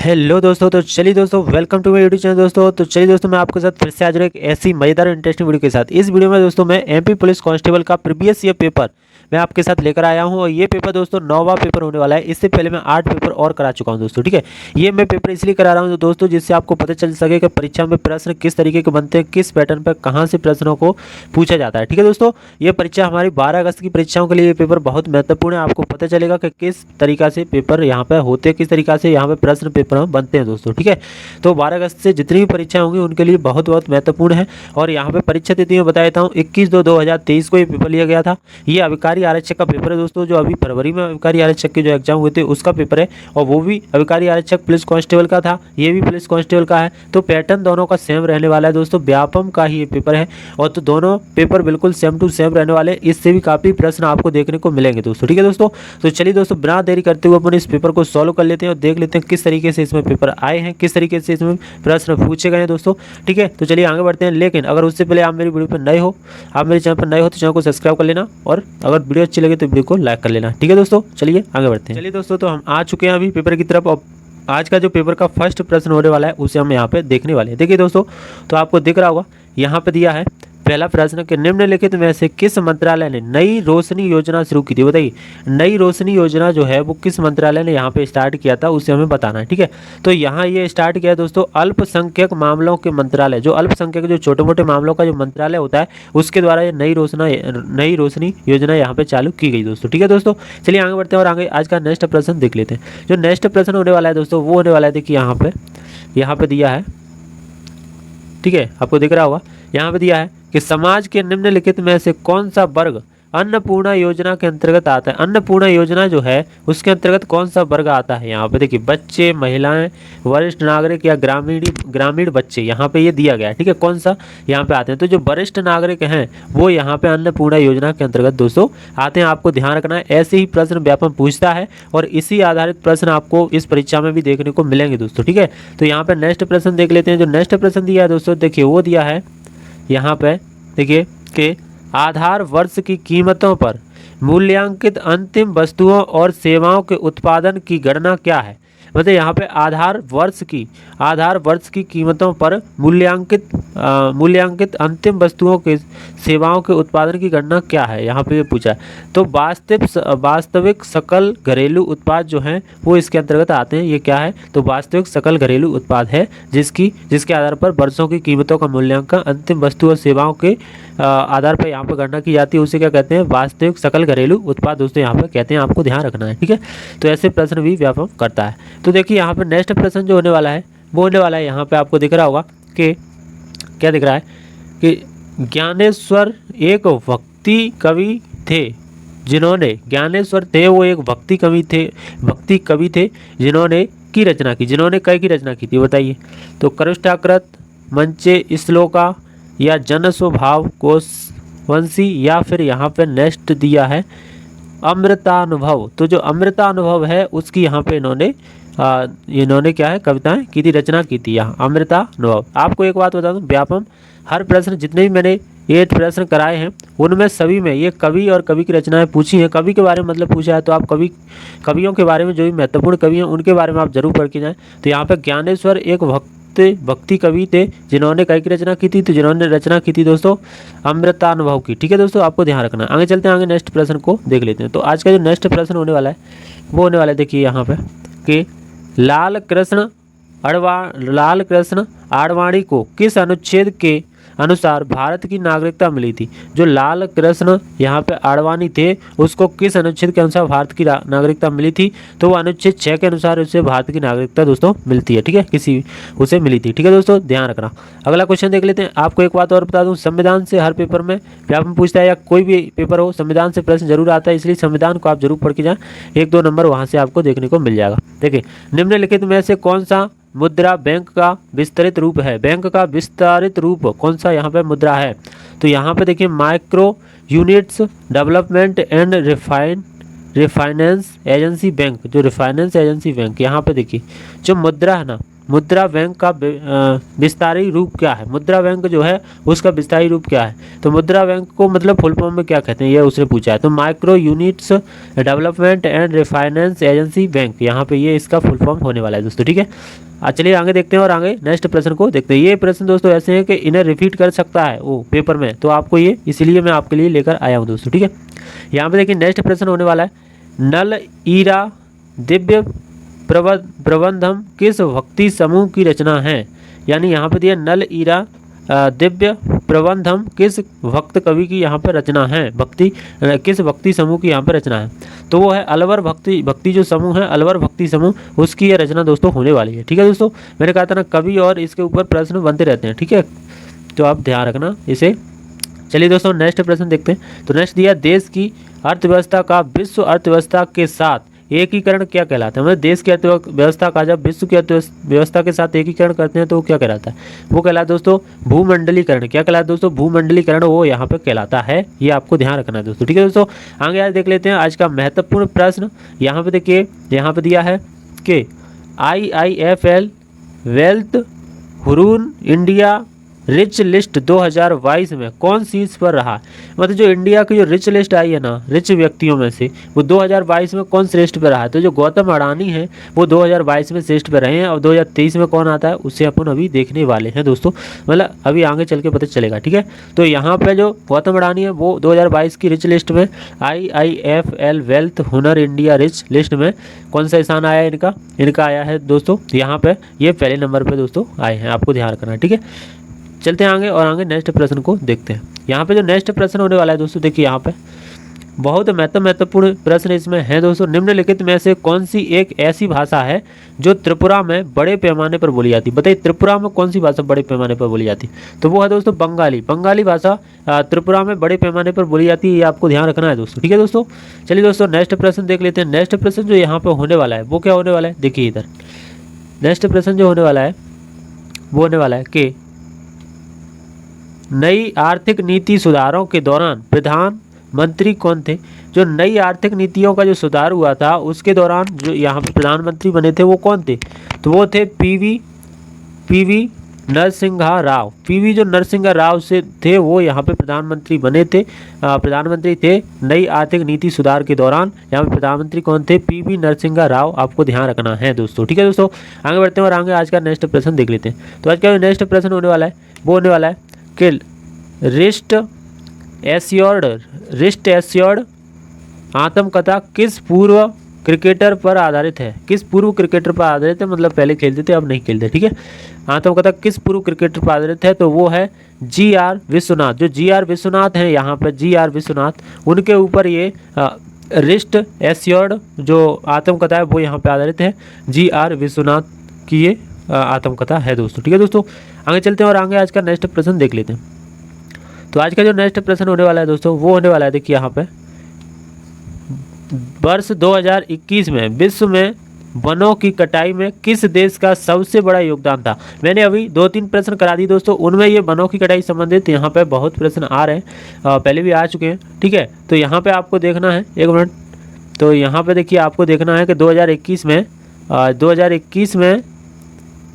Hello दोस्तों, तो चलिए दोस्तों, welcome to my YouTube channel दोस्तों। तो चलिए दोस्तों, मैं आपके साथ फिर से हाजिर हूं एक ऐसी मजेदार इंटरेस्टिंग वीडियो के साथ। इस वीडियो में दोस्तों मैं एमपी पुलिस कांस्टेबल का प्रीवियस ईयर पेपर मैं आपके साथ लेकर आया हूं। और ये पेपर दोस्तों 9वां पेपर होने वाला है। इससे पहले मैं 8 पेपर और करा चुका हूं दोस्तों, ठीक है। ये मैं पेपर इसलिए करा रहा हूं दोस्तों, जिससे आपको पता चल सके कि परीक्षा में प्रश्न किस तरीके के बनते हैं, किस पैटर्न पर कहाँ से प्रश्नों को पूछा जाता है, ठीक है दोस्तों। ये परीक्षा हमारी 12 अगस्त की परीक्षाओं के लिए ये पेपर बहुत महत्वपूर्ण है। आपको पता चलेगा कि किस तरीका से पेपर यहाँ पे होते हैं, किस तरीका से यहाँ पे प्रश्न पेपर बनते हैं दोस्तों, ठीक है। तो 12 अगस्त से जितनी भी परीक्षाएं होंगी उनके लिए बहुत बहुत महत्वपूर्ण है। और यहाँ पे परीक्षा तिथि में बता देता हूँ, 21/2/2023 को ये पेपर लिया गया था। ये अभिकारी आरक्षक का पेपर है दोस्तों, जो अभी फरवरी में अभिकारी आरक्षक के जो एग्जाम हुए थे उसका पेपर है। और वो भी अभिकारी आरक्षक पुलिस कांस्टेबल का था, ये भी पुलिस कांस्टेबल का है। तो पैटर्न दोनों का सेम रहने वाला है दोस्तों, व्यापम का ही ये पेपर है। और तो दोनों पेपर बिल्कुल सेम टू सेम रहने वाले, इससे भी काफ़ी प्रश्न आपको देखने को मिलेंगे दोस्तों, ठीक है दोस्तों। तो चलिए दोस्तों, बिना देरी करते हुए अपन इस पेपर को सॉल्व कर लेते हैं और देख लेते हैं किस तरीके से इसमें पेपर आए हैं, किस तरीके से इसमें प्रश्न पूछे गए हैं दोस्तों, ठीक है। तो चलिए आगे बढ़ते हैं। लेकिन अगर उससे पहले आप मेरी वीडियो पर नए हो, आप मेरे चैनल पर नए हो, तो चैनल को सब्सक्राइब कर लेना। और अगर वीडियो अच्छी लगे तो वीडियो को लाइक कर लेना, ठीक है दोस्तों। चलिए आगे बढ़ते हैं। चलिए दोस्तों, तो हम आ चुके हैं अभी पेपर की तरफ। और आज का जो पेपर का फर्स्ट प्रश्न होने वाला है उसे हम यहाँ पे देखने वाले हैं। देखिए दोस्तों, तो आपको दिख रहा होगा यहाँ पे दिया है पहला प्रश्न कि निम्नलिखित में से किस मंत्रालय ने नई रोशनी योजना शुरू की थी। बताइए, नई रोशनी योजना जो है वो किस मंत्रालय ने यहाँ पे स्टार्ट किया था, उसे हमें बताना है, ठीक है। तो यहाँ ये स्टार्ट किया दोस्तों अल्पसंख्यक मामलों के मंत्रालय, जो अल्पसंख्यक जो छोटे मोटे मामलों का जो मंत्रालय होता है उसके द्वारा ये नई रोशनी योजना यहाँ पे चालू की गई दोस्तों, ठीक है दोस्तों। चलिए आगे बढ़ते हैं और आगे आज का नेक्स्ट प्रश्न देख लेते हैं। जो नेक्स्ट प्रश्न होने वाला है दोस्तों वो होने वाला है, देखिए यहाँ पे दिया है, ठीक है, आपको दिख रहा होगा यहाँ पे दिया है कि समाज के निम्नलिखित में से कौन सा वर्ग अन्नपूर्णा योजना के अंतर्गत आता है। अन्नपूर्णा योजना जो है उसके अंतर्गत कौन सा वर्ग आता है। यहाँ पे देखिए बच्चे, महिलाएं, वरिष्ठ नागरिक या ग्रामीण बच्चे, यहाँ पे ये दिया गया है, ठीक है। कौन सा यहाँ पे आते हैं, तो जो वरिष्ठ नागरिक हैं वो यहाँ पे अन्नपूर्णा योजना के अंतर्गत दोस्तों आते हैं। आपको ध्यान रखना है, ऐसे ही प्रश्न व्यापम पूछता है और इसी आधारित प्रश्न आपको इस परीक्षा में भी देखने को मिलेंगे दोस्तों, ठीक है। तो यहाँ पे नेक्स्ट प्रश्न देख लेते हैं। जो नेक्स्ट प्रश्न दिया है दोस्तों, देखिए वो दिया है यहाँ पे, देखिए कि आधार वर्ष की कीमतों पर मूल्यांकित अंतिम वस्तुओं और सेवाओं के उत्पादन की गणना क्या है। मतलब यहाँ पे आधार वर्ष की कीमतों पर मूल्यांकित अंतिम वस्तुओं के सेवाओं के उत्पादन की गणना क्या है, यहाँ पे ये पूछा है। तो वास्तविक सकल घरेलू उत्पाद जो हैं वो इसके अंतर्गत आते हैं। ये क्या है, तो वास्तविक सकल घरेलू उत्पाद है जिसके आधार पर वर्षों की कीमतों का मूल्यांकन अंतिम वस्तु और सेवाओं के आधार पर यहाँ पर गणना की जाती है। उसे क्या कहते हैं, वास्तविक सकल घरेलू उत्पाद दोस्तों यहाँ पर कहते हैं। आपको ध्यान रखना है, ठीक है। तो ऐसे प्रश्न भी व्यापक करता है। तो देखिए यहाँ पर नेक्स्ट प्रश्न जो होने वाला है वो होने वाला है, यहाँ पे आपको दिख रहा होगा कि क्या दिख रहा है कि ज्ञानेश्वर एक भक्ति कवि थे जिन्होंने, ज्ञानेश्वर थे वो एक भक्ति कवि थे जिन्होंने की रचना की थी। बताइए, तो करुष्टाकृत, मंचे श्लोका या जन स्वभाव कोशवंशी, या फिर यहाँ पे नेक्स्ट दिया है अमृतानुभव। तो जो अमृतानुभव है उसकी यहाँ पे इन्होंने क्या है, कविताएं की थी, रचना की थी, यहाँ अमृतानुभव। आपको एक बात बता दूं, व्यापम हर प्रश्न जितने भी मैंने 8 प्रश्न कराए हैं उनमें सभी में ये कवि और कवि की रचनाएं पूछी हैं। कवि के बारे में मतलब पूछा है, तो आप कवियों के बारे में जो भी महत्वपूर्ण कवि हैं उनके बारे में आप जरूर पढ़ के जाएँ। तो यहाँ पर ज्ञानेश्वर एक भक्ति कवि थे जिन्होंने कई की रचना की थी, तो जिन्होंने रचना की थी दोस्तों अमृतानुभव की, ठीक है दोस्तों। आपको ध्यान रखना। आगे चलते हैं, आगे नेक्स्ट प्रश्न को देख लेते हैं। तो आज का जो नेक्स्ट प्रश्न होने वाला है वो होने वाला है, देखिए यहाँ पे कि लाल कृष्ण आडवाणी को किस अनुच्छेद के अनुसार भारत की नागरिकता मिली थी। जो लाल कृष्ण यहाँ पे आडवाणी थे उसको किस अनुच्छेद के अनुसार भारत की नागरिकता मिली थी, तो वो अनुच्छेद 6 के अनुसार उसे भारत की नागरिकता दोस्तों मिलती है, ठीक है, उसे मिली थी, ठीक है दोस्तों, ध्यान रखना। अगला क्वेश्चन देख लेते हैं। आपको एक बात और बता दूं, संविधान से हर पेपर में व्यापम पूछता है या कोई भी पेपर हो, संविधान से प्रश्न जरूर आता है, इसलिए संविधान को आप जरूर पढ़ के जाएं। 1-2 नंबर वहाँ से आपको देखने को मिल जाएगा। देखिए, निम्नलिखित में से कौन सा मुद्रा बैंक का विस्तारित रूप है। बैंक का विस्तारित रूप कौन सा यहाँ पे मुद्रा है, तो यहाँ पे देखिए micro units development and refinance agency bank, जो रिफाइनेंस एजेंसी बैंक, यहाँ पे देखिए जो मुद्रा है ना मुद्रा बैंक का विस्तारी रूप क्या है? मुद्रा बैंक जो है उसका विस्तारी रूप क्या है? तो मुद्रा बैंक को मतलब फुल फॉर्म में क्या कहते हैं, ये उसने पूछा है। तो micro units development and refinance agency bank, यहाँ पे ये इसका फुल फॉर्म होने वाला है दोस्तों, ठीक है। चलिए आगे देखते हैं और आगे नेक्स्ट प्रश्न को देखते हैं। ये प्रश्न दोस्तों ऐसे हैं कि इन्हें रिपीट कर सकता है वो पेपर में, तो आपको ये इसीलिए मैं आपके लिए लेकर आया हूँ दोस्तों, ठीक है। यहाँ पे देखिए नेक्स्ट प्रश्न होने वाला है, नल ईरा दिव्य प्रबंधम किस भक्ति समूह की रचना है? यानी यहाँ पे दिया नल ईरा दिव्य प्रबंधम किस भक्त कवि की यहाँ पे रचना है, किस भक्ति समूह की यहाँ पे रचना है? तो वो है अलवर भक्ति जो समूह है, अलवर भक्ति समूह, उसकी ये रचना दोस्तों होने वाली है, ठीक है दोस्तों। मैंने कहा था ना कवि और इसके ऊपर प्रश्न बनते रहते हैं, ठीक है, तो आप ध्यान रखना इसे। चलिए दोस्तों नेक्स्ट प्रश्न देखते हैं। तो नेक्स्ट दिया, देश की अर्थव्यवस्था का विश्व अर्थव्यवस्था के साथ एकीकरण क्या कहलाता है? मतलब देश की अर्थव्यवस्था का जब विश्व की अर्थव्यवस्था के साथ एकीकरण करते हैं तो वो क्या कहलाता है? वो कहलाता है दोस्तों भूमंडलीकरण। क्या कहलाता है दोस्तों? भूमंडलीकरण वो यहाँ पे कहलाता है, ये आपको ध्यान रखना है दोस्तों, ठीक है दोस्तों। आगे आज देख लेते हैं आज का महत्वपूर्ण प्रश्न। यहाँ पे देखिए, यहाँ पे दिया है कि IIFL wealth Hurun India rich list 2022 में कौन शीर्ष पर रहा? मतलब जो इंडिया की जो रिच लिस्ट आई है ना, रिच व्यक्तियों में से, वो 2022 में कौन श्रेष्ठ पे रहा है? तो जो गौतम अडानी है वो 2022 में श्रेष्ठ पे रहे हैं, और 2023 में कौन आता है उससे अपन अभी देखने वाले हैं दोस्तों, मतलब अभी आगे चल के पता चलेगा, ठीक है। तो यहाँ पे जो गौतम अडानी है वो 2022 की रिच लिस्ट में IIFL वेल्थ हुनर इंडिया रिच लिस्ट में कौन सा स्थान आया है इनका? इनका आया है दोस्तों यहाँ पे, ये पहले नंबर पे दोस्तों आए हैं, आपको ध्यान रखना है, ठीक है। चलते हैं आगे और आगे नेक्स्ट प्रश्न को देखते हैं। यहाँ पे जो नेक्स्ट प्रश्न होने वाला है दोस्तों, देखिए यहाँ पे बहुत महत्वपूर्ण प्रश्न इसमें है दोस्तों। निम्नलिखित में से कौन सी एक ऐसी भाषा है जो त्रिपुरा में बड़े पैमाने पर बोली जाती है? बताइए त्रिपुरा में कौन सी भाषा बड़े पैमाने पर बोली जाती है? तो वो है दोस्तों बंगाली। बंगाली भाषा त्रिपुरा में बड़े पैमाने पर बोली जाती है, ये आपको ध्यान रखना है दोस्तों, ठीक है दोस्तों। चलिए दोस्तों नेक्स्ट प्रश्न देख लेते हैं। नेक्स्ट प्रश्न जो यहाँ पे होने वाला है वो क्या होने वाला है, देखिए इधर नेक्स्ट प्रश्न जो होने वाला है वो होने वाला है कि नई आर्थिक नीति सुधारों के दौरान प्रधानमंत्री कौन थे? जो नई आर्थिक नीतियों का जो सुधार हुआ था उसके दौरान जो यहाँ पे प्रधानमंत्री बने थे वो कौन थे? तो वो थे पीवी नरसिम्हा राव। पीवी जो नरसिम्हा राव से थे वो यहाँ पे प्रधानमंत्री बने थे, प्रधानमंत्री थे नई आर्थिक नीति सुधार के दौरान। यहाँ पे प्रधानमंत्री कौन थे? पीवी नरसिम्हा राव, आपको ध्यान रखना है दोस्तों, ठीक है दोस्तों। आगे बढ़ते हैं और आगे आज का नेक्स्ट प्रश्न देख लेते हैं। तो आज का नेक्स्ट प्रश्न होने वाला है वो होने वाला है कि रिस्ट एश्योर्ड आत्मकथा किस पूर्व क्रिकेटर पर आधारित है? किस पूर्व क्रिकेटर पर आधारित है? मतलब पहले खेलते थे अब नहीं खेलते, ठीक है। आत्मकथा किस पूर्व क्रिकेटर पर आधारित है? तो वो है GR विश्वनाथ। जो GR विश्वनाथ हैं यहाँ पर, GR विश्वनाथ, उनके ऊपर ये रिस्ट एश्योर्ड जो आत्मकथा है वो यहाँ पे आधारित है। GR विश्वनाथ की ये आत्मकथा है दोस्तों, ठीक है दोस्तों। आगे चलते हैं और आगे आज का नेक्स्ट प्रश्न देख लेते हैं। तो आज का जो नेक्स्ट प्रश्न होने वाला है दोस्तों वो होने वाला है, देखिए यहाँ पे वर्ष 2021 में विश्व में वनों की कटाई में किस देश का सबसे बड़ा योगदान था? मैंने अभी 2-3 प्रश्न करा दी दोस्तों, उनमें ये वनों की कटाई संबंधित यहाँ पे बहुत प्रश्न आ रहे हैं, पहले भी आ चुके हैं, ठीक है। तो यहाँ पे आपको देखना है, एक मिनट, तो यहाँ पे देखिए आपको देखना है कि 2021 में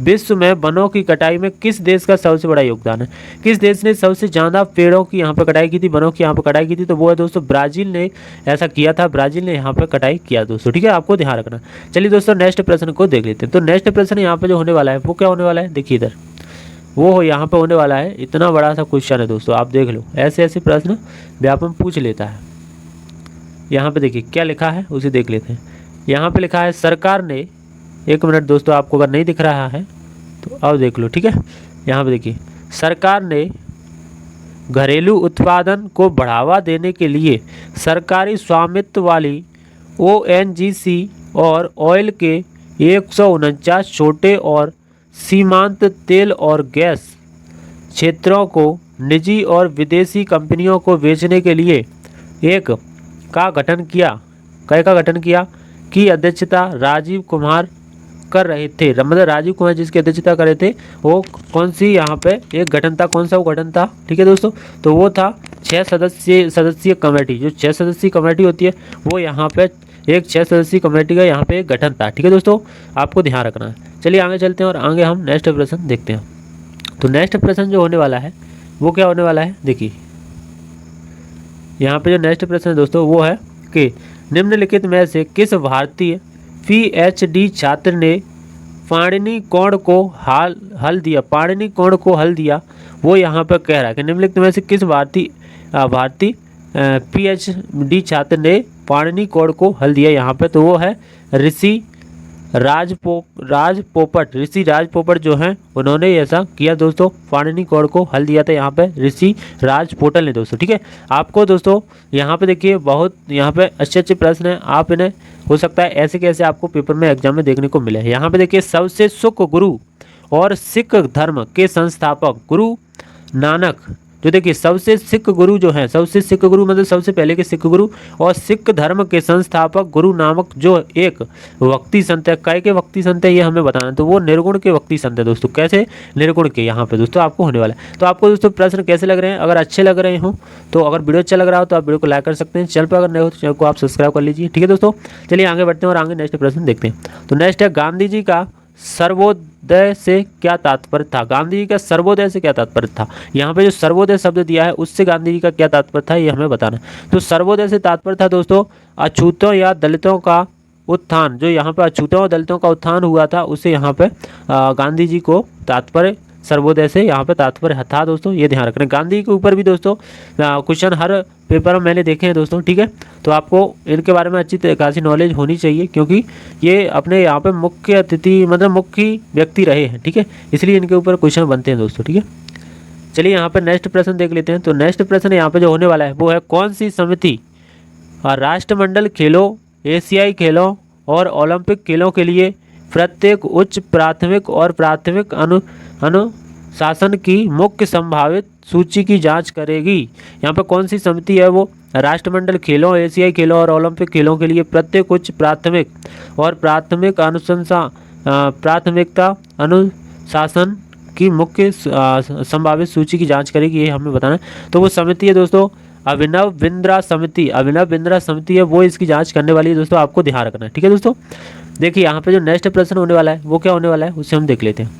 विश्व में वनों की कटाई में किस देश का सबसे बड़ा योगदान है? किस देश ने सबसे ज़्यादा पेड़ों की यहाँ पर कटाई की थी, वनों की यहाँ पर कटाई की थी? तो वो है दोस्तों ब्राज़ील ने ऐसा किया था, ब्राज़ील ने यहाँ पर कटाई किया दोस्तों, ठीक है, आपको ध्यान रखना। चलिए दोस्तों नेक्स्ट प्रश्न को देख लेते हैं। तो नेक्स्ट प्रश्न यहाँ पर जो होने वाला है वो क्या होने वाला है, देखिए इधर वो यहाँ पर होने वाला है, इतना बड़ा सा क्वेश्चन है दोस्तों, आप देख लो, ऐसे ऐसे प्रश्न व्यापम पूछ लेता है। यहाँ पर देखिए क्या लिखा है उसे देख लेते हैं। यहाँ पर लिखा है सरकार ने, एक मिनट दोस्तों, आपको अगर नहीं दिख रहा है तो अब देख लो, ठीक है। यहाँ पे देखिए सरकार ने घरेलू उत्पादन को बढ़ावा देने के लिए सरकारी स्वामित्व वाली ONGC और ऑयल के 149 छोटे और सीमांत तेल और गैस क्षेत्रों को निजी और विदेशी कंपनियों को बेचने के लिए एक का गठन किया, की अध्यक्षता राजीव कुमार कर रहे थे। मतलब राजीव कुमार जिसकी अध्यक्षता कर रहे थे वो कौन सी यहाँ पे एक गठन था, कौन सा वो गठन था, ठीक है दोस्तों। तो वो था 6 सदस्यीय कमेटी। जो 6 सदस्यीय कमेटी होती है वो यहाँ पे एक 6 सदस्यीय कमेटी का यहाँ पे एक गठन था, ठीक है दोस्तों, आपको ध्यान रखना है। चलिए आगे चलते हैं और आगे हम नेक्स्ट प्रश्न देखते हैं। तो नेक्स्ट प्रश्न जो होने वाला है वो क्या होने वाला है, देखिए यहाँ पे जो नेक्स्ट प्रश्न है दोस्तों वो है कि निम्नलिखित में से किस भारतीय PhD छात्र ने पाणिनि कोण को हल दिया, पाणिनि कोण को हल दिया, वो यहाँ पर कह रहा है कि निम्नलिखित में से किस भारतीय PhD छात्र ने पाणिनि कोण को हल दिया यहाँ पे, तो वो है ऋषि राज पोपट जो हैं उन्होंने ऐसा किया दोस्तों, पाणिनि कोण को हल दिया था यहाँ पे ऋषि राज पोपट ने दोस्तों। ठीक है, आपको दोस्तों यहाँ पे देखिए बहुत यहाँ पे अच्छे प्रश्न हैं, आप इन्हें हो सकता है ऐसे कैसे आपको पेपर में एग्जाम में देखने को मिले। यहाँ पे देखिए सबसे सुख गुरु और सिख धर्म के संस्थापक गुरु नानक, जो देखिए सबसे सिख गुरु जो हैं, सबसे सिख गुरु मतलब सबसे पहले के सिख गुरु और सिख धर्म के संस्थापक गुरु नानक जो एक भक्ति संत है, काय के भक्ति संत है ये हमें बताना है, तो वो निर्गुण के भक्ति संत है दोस्तों। कैसे निर्गुण के, यहाँ पे दोस्तों आपको होने वाला है। तो आपको दोस्तों प्रश्न कैसे लग रहे हैं, अगर अच्छे लग रहे हो तो अगर वीडियो अच्छा लग रहा हो तो आप वीडियो को लाइक कर सकते हैं, चैनल पर अगर नए हो तो चैनल को आप सब्सक्राइब कर लीजिए। ठीक है दोस्तों, चलिए आगे बढ़ते हैं और आगे नेक्स्ट प्रश्न देखते हैं। तो नेक्स्ट है गांधी जी का सर्वोदय से क्या तात्पर्य था, गांधी जी का सर्वोदय से क्या तात्पर्य था। यहाँ पे जो सर्वोदय शब्द दिया है उससे गांधी जी का क्या तात्पर्य था ये हमें बताना है। तो सर्वोदय से तात्पर्य था दोस्तों अछूतों या दलितों का उत्थान, जो यहाँ पे अछूतों और दलितों का उत्थान हुआ था उससे यहाँ पे गांधी जी को तात्पर्य सर्वोदय से यहाँ पे तात्पर्य था दोस्तों, ये ध्यान रखना। गांधी के ऊपर भी दोस्तों क्वेश्चन हर पेपर में मैंने देखे हैं दोस्तों। ठीक है, तो आपको इनके बारे में अच्छी खासी नॉलेज होनी चाहिए क्योंकि ये अपने यहाँ पे मुख्य अतिथि मतलब मुख्य व्यक्ति रहे हैं। ठीक है, इसलिए इनके ऊपर क्वेश्चन बनते हैं दोस्तों। ठीक है, चलिए यहाँ पर नेक्स्ट प्रश्न देख लेते हैं। तो नेक्स्ट प्रश्न यहाँ पे जो होने वाला है वो है कौन सी समिति राष्ट्रमंडल खेलों, एशियाई खेलों और ओलंपिक खेलों के लिए प्रत्येक उच्च प्राथमिक और प्राथमिक अनुशासन की मुख्य संभावित सूची की जांच करेगी। यहाँ पर कौन सी समिति है वो राष्ट्रमंडल खेलों, एशियाई खेलों और ओलंपिक खेलों के लिए प्रत्येक उच्च प्राथमिक और प्राथमिकता अनुशासन की मुख्य संभावित सूची की जांच करेगी, ये हमें बताना है। तो वो समिति है दोस्तों अभिनव बिंद्रा समिति, अभिनव बिंद्रा समिति है वो इसकी जांच करने वाली है दोस्तों, आपको ध्यान रखना है। ठीक है दोस्तों, देखिए यहाँ पे जो नेक्स्ट प्रश्न होने वाला है वो क्या होने वाला है उसे हम देख लेते हैं।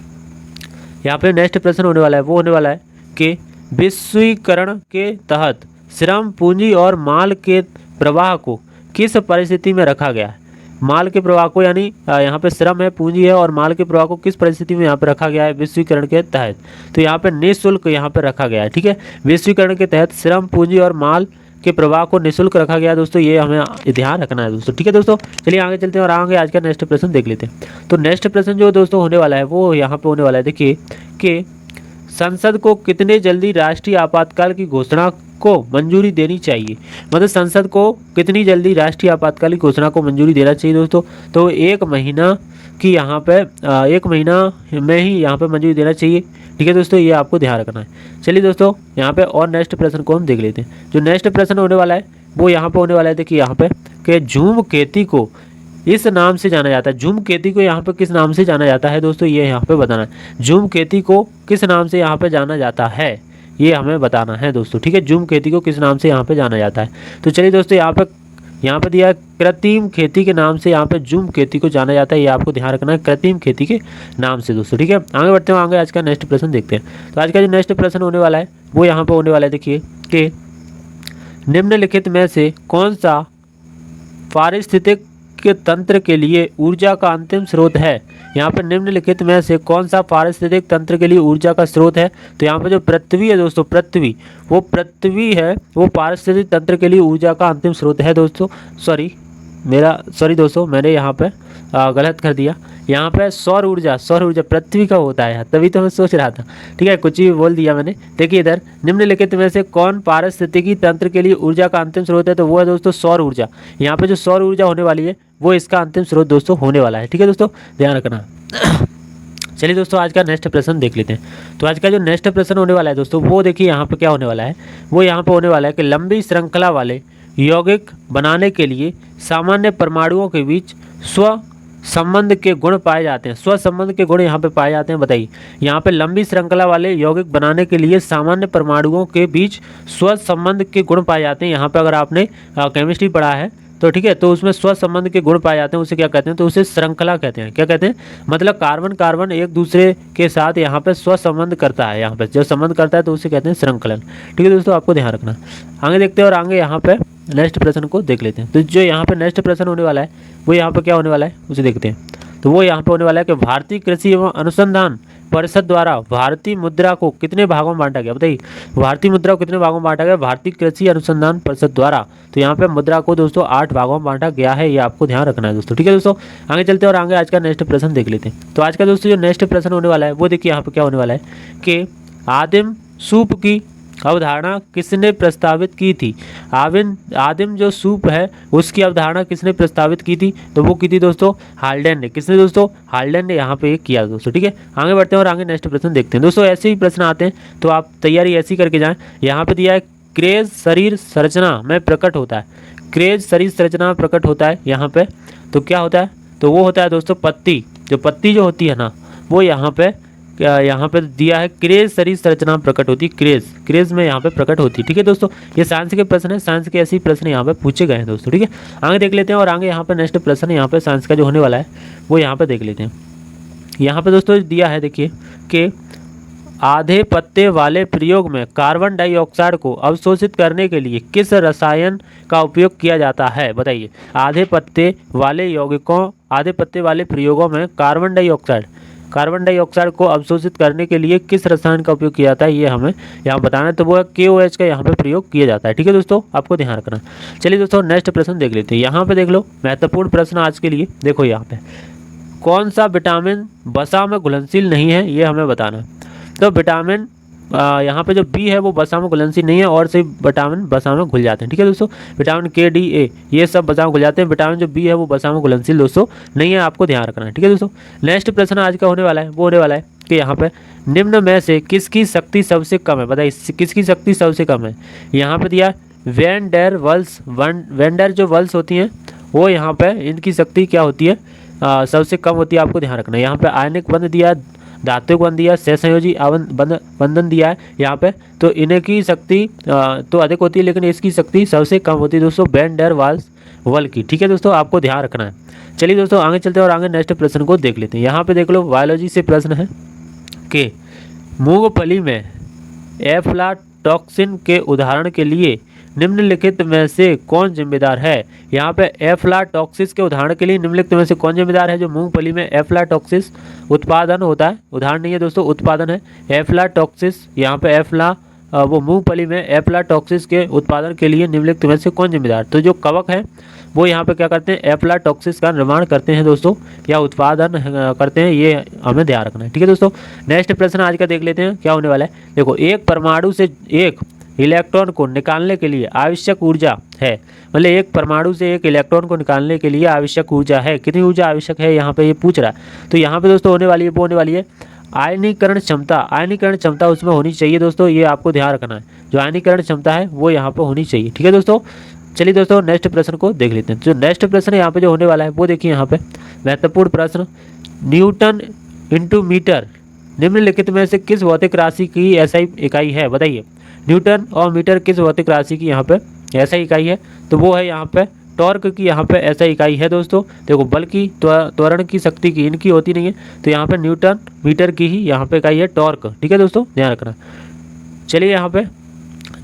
यहाँ पे नेक्स्ट प्रश्न होने वाला है वो होने वाला है कि विश्वीकरण के तहत श्रम, पूंजी और माल के प्रवाह को किस परिस्थिति में रखा गया है। माल के प्रवाह को यानी यहाँ पे श्रम है, पूंजी है और माल के प्रवाह को किस परिस्थिति में यहाँ पे रखा गया है विश्वीकरण के तहत, तो यहाँ पे निःशुल्क यहाँ पे रखा गया है। ठीक है, विश्वीकरण के तहत श्रम, पूंजी और माल के प्रवाह को निःशुल्क रखा गया दोस्तों, ये हमें ध्यान रखना है दोस्तों। ठीक है दोस्तों, चलिए आगे चलते हैं और आगे आज का नेक्स्ट प्रश्न देख लेते हैं। तो नेक्स्ट प्रश्न जो दोस्तों होने वाला है वो यहाँ पे होने वाला है, देखिए कि संसद को कितने जल्दी राष्ट्रीय आपातकाल की घोषणा को मंजूरी देनी चाहिए, मतलब संसद को कितनी जल्दी राष्ट्रीय आपातकाल की घोषणा को मंजूरी देना चाहिए दोस्तों। तो 1 महीना की यहाँ पे 1 महीना में ही यहाँ पे मंजूरी देना चाहिए। ठीक है दोस्तों, ये आपको ध्यान रखना है। चलिए दोस्तों यहाँ पे और नेक्स्ट प्रश्न को हम देख लेते हैं। जो नेक्स्ट प्रश्न होने वाला है वो यहाँ पे होने वाला है, देखिए यहाँ पे कि धूमकेतु को इस नाम से जाना जाता है। धूमकेतु को यहाँ पे किस नाम से जाना जाता है दोस्तों, ये यहाँ पे बताना है। धूमकेतु को किस नाम से यहाँ पे जाना जाता है ये हमें बताना है दोस्तों। ठीक है, धूमकेतु को किस नाम से यहाँ पे जाना जाता है। तो चलिए दोस्तों यहाँ पे दिया है कृत्रिम खेती के नाम से यहाँ पे धूमकेतु को जाना जाता है, ये आपको ध्यान रखना है कृत्रिम खेती के नाम से दोस्तों। ठीक है, आगे बढ़ते हैं, आगे आज का नेक्स्ट प्रश्न देखते हैं। तो आज का जो नेक्स्ट प्रश्न होने वाला है वो यहाँ पे होने वाला है, देखिए कि निम्नलिखित में से कौन सा पारिस्थितिक के तंत्र के लिए ऊर्जा का अंतिम स्रोत है। यहाँ पर निम्नलिखित में से कौन सा पारिस्थितिक तंत्र के लिए ऊर्जा का स्रोत है, तो यहाँ पर जो पृथ्वी है दोस्तों, पृथ्वी है वो पारिस्थितिक तंत्र के लिए ऊर्जा का अंतिम स्रोत है दोस्तों। सॉरी दोस्तों, मैंने यहाँ पे गलत कर दिया। यहाँ पे सौर ऊर्जा पृथ्वी का होता है, तभी तो मैं सोच रहा था। ठीक है, कुछ ही बोल दिया मैंने। देखिए इधर निम्नलिखित में से कौन पारिस्थितिकी तंत्र के लिए ऊर्जा का अंतिम स्रोत है, तो वो है दोस्तों सौर ऊर्जा। यहाँ पे जो सौर ऊर्जा होने वाली है वो इसका अंतिम स्रोत दोस्तों होने वाला है। ठीक है दोस्तों, ध्यान रखना। चलिए दोस्तों आज का नेक्स्ट प्रश्न देख लेते हैं। तो आज का जो नेक्स्ट प्रश्न होने वाला है दोस्तों वो देखिए यहाँ पे क्या होने वाला है, वो यहाँ पे होने वाला है कि लंबी श्रृंखला वाले यौगिक बनाने के लिए सामान्य परमाणुओं के बीच स्व संबंध के गुण पाए जाते हैं। स्व संबंध के गुण यहाँ पे पाए जाते हैं, बताइए। यहाँ पे लंबी श्रृंखला वाले यौगिक बनाने के लिए सामान्य परमाणुओं के बीच स्व संबंध के गुण पाए जाते हैं। यहाँ पे अगर आपने केमिस्ट्री पढ़ा है तो ठीक है, तो उसमें स्व संबंध के गुण पाए जाते हैं, उसे क्या कहते हैं, तो उसे श्रृंखला कहते हैं। क्या कहते हैं, मतलब कार्बन कार्बन एक दूसरे के साथ यहाँ पे स्व संबंध करता है, यहाँ पे जब संबंध करता है तो उसे कहते हैं श्रृंखलन। ठीक है दोस्तों, आपको ध्यान रखना। आगे देखते हैं और आगे यहाँ पे नेक्स्ट प्रश्न को देख लेते हैं। तो जो यहाँ पे नेक्स्ट प्रश्न होने वाला है वो यहाँ पे क्या होने वाला है उसे देखते हैं। तो वो यहाँ पे होने वाला है कि भारतीय कृषि एवं अनुसंधान परिषद द्वारा भारतीय मुद्रा को कितने भागों में बांटा गया, बताइए भारतीय मुद्रा को कितने भागों में बांटा गया भारतीय कृषि अनुसंधान परिषद द्वारा। तो यहाँ पे मुद्रा को दोस्तों 8 भागों में बांटा गया है, ये आपको ध्यान रखना है दोस्तों। ठीक है दोस्तों, आगे चलते हैं और आगे आज का नेक्स्ट प्रश्न देख लेते हैं। तो आज का दोस्तों जो नेक्स्ट प्रश्न होने वाला है वो देखिए यहाँ पे क्या होने वाला है कि आदिम सूप की अवधारणा किसने प्रस्तावित की थी। आदिम जो सूप है उसकी अवधारणा किसने प्रस्तावित की थी, तो वो की थी दोस्तों हाल्डेन ने। किसने दोस्तों, हाल्डेन ने यहाँ पे किया दोस्तों। ठीक है, आगे बढ़ते हैं और आगे नेक्स्ट प्रश्न देखते हैं दोस्तों। ऐसे ही प्रश्न आते हैं तो आप तैयारी ऐसी करके जाएं। यहाँ पे दिया है क्रेज शरीर संरचना में प्रकट होता है, क्रेज शरीर संरचना में प्रकट होता है यहाँ पे, तो क्या होता है, तो वो होता है दोस्तों पत्ती, जो पत्ती जो होती है ना वो यहाँ पे दिया है क्रेज शरीर संरचना प्रकट होती है, क्रेज में यहाँ पे प्रकट होती है। ठीक है दोस्तों, ये साइंस के प्रश्न है, साइंस के ऐसे ही प्रश्न यहाँ पे पूछे गए हैं दोस्तों। ठीक है, आगे देख लेते हैं और आगे यहाँ पे नेक्स्ट प्रश्न यहाँ पे साइंस का जो होने वाला है वो यहाँ पे देख लेते हैं। यहाँ पे दोस्तों दिया है देखिए कि आधे पत्ते वाले प्रयोग में कार्बन डाइऑक्साइड को अवशोषित करने के लिए किस रसायन का उपयोग किया जाता है, बताइए आधे पत्ते वाले प्रयोगों में कार्बन डाइऑक्साइड को अवशोषित करने के लिए किस रसायन का उपयोग किया जाता है, ये हमें यहाँ बताना है। तो वो KOH का यहाँ पे प्रयोग किया जाता है। ठीक है दोस्तों, आपको ध्यान रखना। चलिए दोस्तों नेक्स्ट प्रश्न देख लेते हैं। यहाँ पे देख लो महत्वपूर्ण प्रश्न आज के लिए, देखो यहाँ पे कौन सा विटामिन वसा में घुलनशील नहीं है, ये हमें बताना है। तो विटामिन यहाँ पे जो बी है वो वसा में घुलनशील नहीं है और सभी विटामिन वसा में घुल जाते हैं। ठीक है दोस्तों, विटामिन K, D, A ये सब वसा में घुल जाते हैं। विटामिन जो बी है वो वसा में घुलनशील दोस्तों नहीं है, आपको ध्यान रखना है। ठीक है दोस्तों, नेक्स्ट प्रश्न आज का होने वाला है वो होने वाला है कि यहाँ पे निम्न में से किसकी शक्ति सबसे कम है, बताइए किसकी शक्ति सबसे कम है। यहाँ पे दिया वैन डेर जो वल्स होती हैं वो यहाँ पे इनकी शक्ति क्या होती है, सबसे कम होती है, आपको ध्यान रखना है। यहाँ पे आयनिक बंध दिया, धात्विक बंध दिया, सहसंयोजी बंधन दिया है यहाँ पे, तो इन्हें की शक्ति तो अधिक होती है लेकिन इसकी शक्ति सबसे कम होती है दोस्तों वैन डेर वाल्स की। ठीक है दोस्तों, आपको ध्यान रखना है। चलिए दोस्तों आगे चलते हैं और आगे नेक्स्ट प्रश्न को देख लेते हैं। यहाँ पे देख लो बायोलॉजी से प्रश्न है कि मूंगफली में एफ्लाटॉक्सिन के उदाहरण के लिए निम्नलिखित में से कौन जिम्मेदार है। यहाँ पे एफ्लाटॉक्सिस के उदाहरण के लिए निम्नलिखित में से कौन जिम्मेदार है, जो मूंगफली में एफ्लाटॉक्सिस उत्पादन होता है, उदाहरण नहीं है दोस्तों उत्पादन है एफ्लाटॉक्सिस। यहाँ पे वो मूंगफली में एफ्लाटॉक्सिस के उत्पादन के लिए निम्नलिखित में से कौन जिम्मेदार, तो जो कवक है वो यहाँ पे क्या करते हैं एफ्लाटॉक्सिस का निर्माण करते हैं दोस्तों, या उत्पादन करते हैं, ये हमें ध्यान रखना है। ठीक है दोस्तों, नेक्स्ट प्रश्न आज का देख लेते हैं क्या होने वाला है। देखो एक परमाणु से एक इलेक्ट्रॉन को निकालने के लिए आवश्यक ऊर्जा है, मतलब एक परमाणु से एक इलेक्ट्रॉन को निकालने के लिए आवश्यक ऊर्जा है, कितनी ऊर्जा आवश्यक है यहाँ पे ये पूछ रहा है। तो यहाँ पे दोस्तों होने वाली है वो होने वाली है आयनीकरण क्षमता उसमें होनी चाहिए दोस्तों, ये आपको ध्यान रखना है। जो आयनीकरण क्षमता है वो यहाँ पे होनी चाहिए। ठीक है दोस्तों, चलिए दोस्तों नेक्स्ट प्रश्न को देख लेते हैं। जो नेक्स्ट प्रश्न यहाँ पे जो होने वाला है वो देखिए यहाँ पे महत्वपूर्ण प्रश्न, न्यूटन इंटू मीटर निम्नलिखित में से किस भौतिक राशि की SI इकाई है, बताइए न्यूटन और मीटर किस भौतिक राशि की यहाँ पे SI इकाई है, तो वो है यहाँ पे टॉर्क की यहाँ पे SI इकाई है दोस्तों। देखो बल की त्वरण की शक्ति की इनकी होती नहीं है, तो यहाँ पे न्यूटन मीटर की ही यहाँ पे इकाई है टॉर्क। ठीक है दोस्तों, ध्यान रखना। चलिए यहाँ पे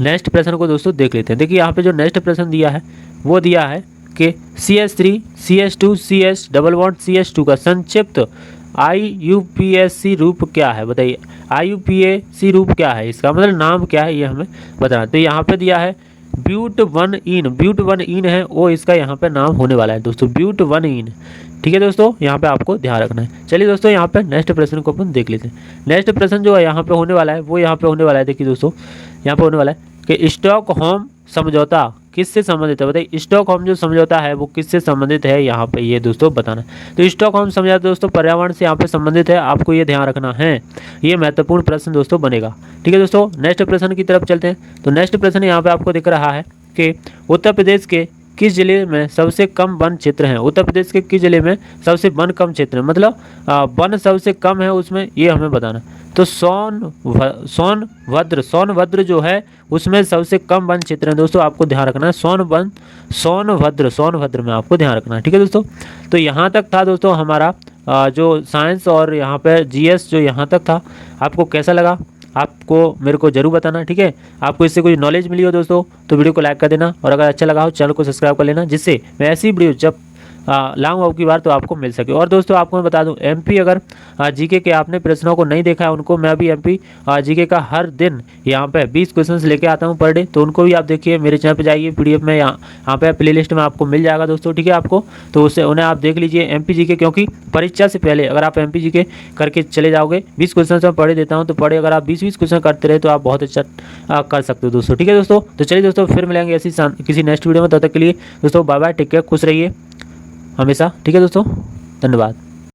नेक्स्ट प्रश्न को दोस्तों देख लेते हैं। देखिए यहाँ पे जो नेक्स्ट प्रश्न दिया है वो दिया है कि CH3 CH2 CH double bond CH2 का संक्षिप्त IUPAC रूप क्या है, बताइए IUPAC रूप क्या है, इसका मतलब नाम क्या है ये हमें बताना। तो यहाँ पे दिया है ब्यूट वन इन है वो इसका यहाँ पे नाम होने वाला है दोस्तों, ब्यूट वन इन। ठीक है दोस्तों, यहाँ पे आपको ध्यान रखना है। चलिए दोस्तों यहाँ पे नेक्स्ट प्रश्न को अपन देख लेते हैं। नेक्स्ट प्रश्न जो है यहाँ पे होने वाला है वो यहाँ पे होने वाला है, देखिए दोस्तों यहाँ पे होने वाला है कि स्टॉकहोम समझौता किससे संबंधित है, बताइए स्टॉकहोम जो समझौता है वो किससे संबंधित है, यहाँ पे ये दोस्तों बताना है। तो स्टॉकहोम समझौता दोस्तों पर्यावरण से यहाँ पे संबंधित है, आपको ये ध्यान रखना है, ये महत्वपूर्ण प्रश्न दोस्तों बनेगा। ठीक है दोस्तों, नेक्स्ट प्रश्न की तरफ चलते हैं। तो नेक्स्ट प्रश्न यहाँ पे आपको दिख रहा है कि उत्तर प्रदेश के किस जिले में सबसे कम वन क्षेत्र हैं? उत्तर प्रदेश के किस जिले में सबसे वन कम क्षेत्र है, मतलब वन सबसे कम है उसमें, ये हमें बताना। तो सोनभद्र जो है उसमें सबसे कम वन क्षेत्र है दोस्तों, आपको ध्यान रखना है। सोनभद्र में आपको ध्यान रखना है, ठीक है दोस्तों। तो यहाँ तक था दोस्तों हमारा जो साइंस और यहाँ पे जीएस जो यहाँ तक था। आपको कैसा लगा आपको मेरे को जरूर बताना, ठीक है। आपको इससे कोई नॉलेज मिली हो दोस्तों तो वीडियो को लाइक कर देना, और अगर अच्छा लगा हो चैनल को सब्सक्राइब कर लेना, जिससे मैं ऐसी वीडियो जब लाऊंगा अब की बार तो आपको मिल सके। और दोस्तों आपको मैं बता दूं, एमपी अगर जीके के आपने प्रश्नों को नहीं देखा है उनको मैं अभी एमपी जीके का हर दिन यहाँ पे 20 क्वेश्चंस लेके आता हूँ पर डे, तो उनको भी आप देखिए, मेरे चैनल पे जाइए, पीडीएफ में यहाँ पे प्लेलिस्ट में आपको मिल जाएगा दोस्तों, ठीक है। आपको तो उससे उन्हें आप देख लीजिए एमपी जीके, क्योंकि परीक्षा से पहले अगर आप एमपी जीके करके चले जाओगे, 20 क्वेश्चन मैं पढ़े देता हूँ, तो पढ़े अगर आप 20-20 क्वेश्चन करते रहे तो आप बहुत अच्छा कर सकते हो दोस्तों, ठीक है दोस्तों। तो चलिए दोस्तों फिर मिलेंगे ऐसी किसी नेक्स्ट वीडियो में, तब तक के लिए दोस्तों बाय बाय, टेक केयर, खुश रहिए हमेशा, ठीक है दोस्तों, धन्यवाद।